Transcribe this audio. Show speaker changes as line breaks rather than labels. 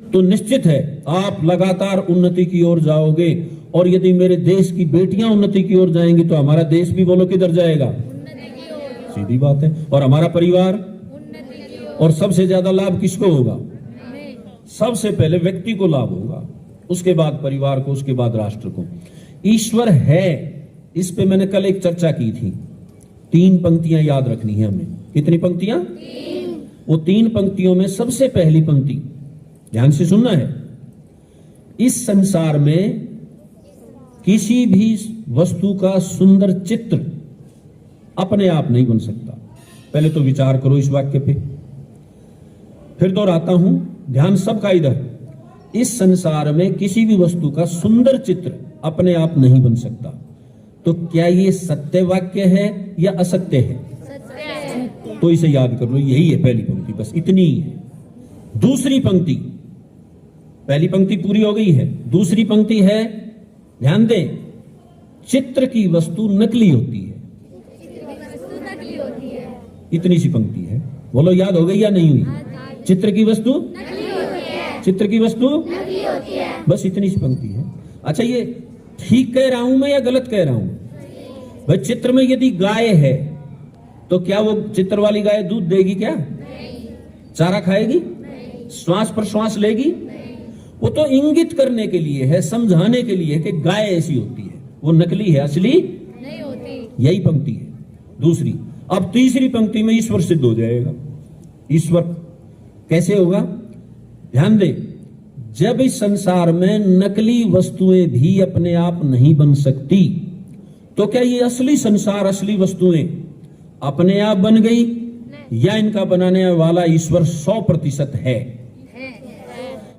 तो निश्चित है आप लगातार उन्नति की ओर जाओगे। और यदि मेरे देश की बेटियां उन्नति की ओर जाएंगी तो हमारा देश भी बोलो किधर जाएगा? सीधी बात है। और हमारा परिवार, और सबसे ज्यादा लाभ किसको होगा? सबसे पहले व्यक्ति को लाभ होगा, उसके बाद परिवार को, उसके बाद राष्ट्र को। ईश्वर है, इस पे मैंने कल एक चर्चा की थी। 3 पंक्तियां याद रखनी है हमें। कितनी पंक्तियां? 3। वो 3 पंक्तियों में सबसे पहली पंक्ति ध्यान से सुनना है। इस संसार में किसी भी वस्तु का सुंदर चित्र अपने आप नहीं बन सकता। पहले तो विचार करो इस वाक्य पे। फिर दोहराता हूं, ध्यान सबका इधर। इस संसार में किसी भी वस्तु का सुंदर चित्र अपने आप नहीं बन सकता। तो क्या ये सत्य वाक्य है या असत्य है? सत्य है। तो इसे याद कर लो, यही है पहली पंक्ति, बस इतनी ही है। दूसरी पंक्ति, पहली पंक्ति पूरी हो गई है। दूसरी पंक्ति है, ध्यान दें, चित्र की वस्तु नकली होती है। इतनी सी पंक्ति है, बोलो याद हो गई या नहीं हुई? चित्र की वस्तु नकली होती है। चित्र की वस्तु नकली होती है, बस इतनी सी पंक्ति है। अच्छा, ये ठीक कह रहा हूं मैं या गलत कह रहा हूं? भाई चित्र में यदि गाय है तो क्या वो चित्र वाली गाय दूध देगी क्या? नहीं। चारा खाएगी? नहीं। श्वास पर श्वास लेगी? नहीं। वो तो इंगित करने के लिए है, समझाने के लिए कि गाय ऐसी होती है, वो नकली है, असली नहीं होती। यही पंक्ति है दूसरी। अब तीसरी पंक्ति में ईश्वर सिद्ध हो जाएगा। ईश्वर कैसे होगा? ध्यान दे, जब इस संसार में नकली वस्तुएं भी अपने आप नहीं बन सकती तो क्या ये असली संसार, असली वस्तुएं अपने आप बन गई? या इनका बनाने वाला ईश्वर 100% है?